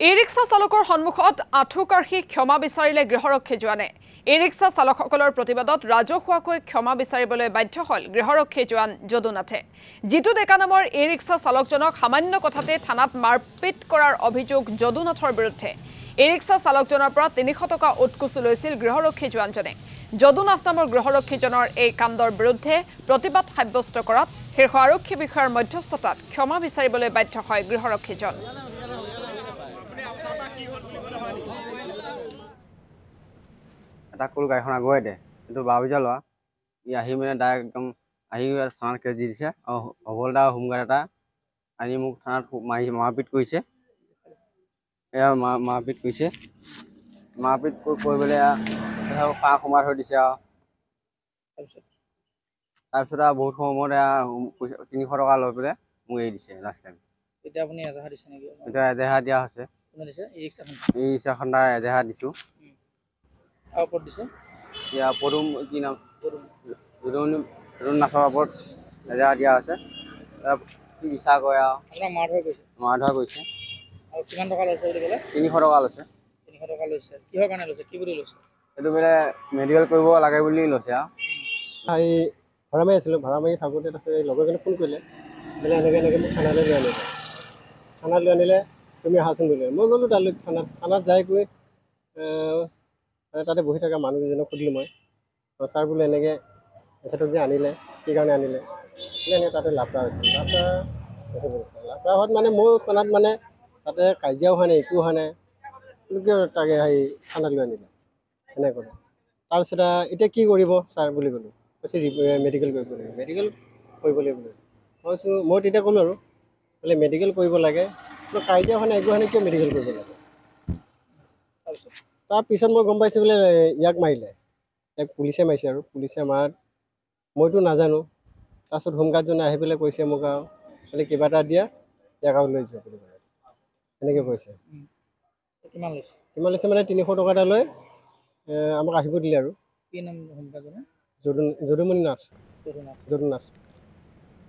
E-rickshaw চালকৰ সন্মুখত আঁঠুকাঢ়ি ক্ষমা বিচাৰিলে গৃহৰক্ষী জোৱানে। ই-ৰিক্সা চালকসকলৰ প্ৰতিবাদত ৰাজহুৱাকৈ ক্ষমা বিচাৰিবলৈ বাধ্য হ'ল গৃহৰক্ষী জোৱান যদুনাথে। জিতু ডেকা নামৰ ই-ৰিক্সা চালকজনক সামান্য কথাতে থানাত মাৰপিট কৰাৰ অভিযোগ যদুনাথৰ বিৰুদ্ধে। ই-ৰিক্সা চালকজনৰ পৰা ৩০০ টকা উৎকোচি লৈছিল গৃহৰক্ষী জোৱানজনে। যদুনাথ নামৰ গৃহৰক্ষীজনৰ এই কাণ্ডৰ বিৰুদ্ধে প্ৰতিবাদ সাব্যস্ত কৰাত শীৰ্ষ আৰক্ষী বিষয়াৰ মধ্যস্থতাত ক্ষমা বিচাৰিবলৈ বাধ্য হয় গৃহৰক্ষীজন। এটা কোল গাড়ীখন আগুৱাই দিয়ে, কিন্তু 12 বজা লোৱা ই আহি মানে ডাইৰেক্ট একদম আহি থানাত কেছ দি দিছে। হবলদাৰ হোমগাৰ্ড এটা আনি মোক থানাত মাৰপিট কৰিছে। এয়া মাৰপিট কৰিছে, মাৰপিট কৰিবলৈ পা সোমাই থৈ দিছে। আৰু তাৰপিছত বহুত সময়ত ৩০০ টকা লৈ পেলাই মোক এৰি দিছে লাষ্ট টাইম। এতিয়া আপুনি এজাহাৰ দিছে নেকি? এতিয়া এজেহাৰ দিয়া হৈছে। ই-ৰিক্সাখন এজেহাৰ দিছোঁ। আৰু ওপৰত দিছে এতিয়া পদুম কি নাম যদুনাথৰ ওপৰত এজেহাৰ দিয়া হৈছে। কি বিচাৰ কৰে আৰু আপোনাৰ মাৰ-ধৰা কৰিছে। আৰু কিমান টকা লৈছে বুলি ক'লে? ৩০০ টকা লৈছে। ৩০০ টকা লৈছে। কিহৰ কাৰণে লৈছে, কি বুলি লৈছে? সেইটো বোলে মেডিকেল কৰিব লাগে বুলি লৈছে। আৰু ভাড়া মাৰি আছিলোঁ, ভাড়া মাৰি থাকোঁতে তাৰপিছত এই লগৰজনে ফোন কৰিলে, বোলে এনেকৈ মোক থানালৈ লৈ আনিলে। থানাত লৈ আনিলে, তুমি আহাচোন বুলি। মই গ'লোঁ তালৈ থানাত যাই গৈ তাতে বহি থকা মানুহকেইজনক সুধিলোঁ মই, ছাৰ বোলে এনেকৈ তেখেতক যে আনিলে, কি কাৰণে আনিলে বোলে এনেকৈ তাতে লাফৰা হৈছিল। লাফৰা হোৱাত মানে মোৰ কোণাত মানে তাতে কাজিয়াও হোৱা নাই, একো হোৱা নাই, কিয় তাকে থানাত লৈ আনিলে এনেকৈ ক'লে। তাৰপিছত এতিয়া কি কৰিব ছাৰ বুলি ক'লোঁ। কৈছে মেডিকেল কৰিব লাগে, মেডিকেল কৰিব লাগিব বুলি। মই তেতিয়া ক'লোঁ আৰু বোলে মেডিকেল কৰিব লাগে, কাজিয়া হোৱা নাই, একো হোৱা নাই, কিয় মেডিকেল কৰিব লাগে। তাৰপিছত মই গম পাইছোঁ বোলে ইয়াক মাৰিলে, ইয়াক পুলিচে মাৰিছে। আৰু পুলিচে মাৰাত মইতো নাজানো। তাৰপিছত হোমগাৰ্ডজনে আহি পেলাই কৈছে মোক আৰু বোলে কিবা এটা দিয়া, ইয়াক আৰু লৈ যোৱা বুলি ক'লে। এনেকৈ কৈছে। কিমান লৈছে? কিমান লৈছে মানে ৩০০ টকা এটা লৈ আমাক আহিব দিলে। আৰু কি নাম হোমগাৰ্ডজনৰ? যদুমণি নাথ। যদুনাথ।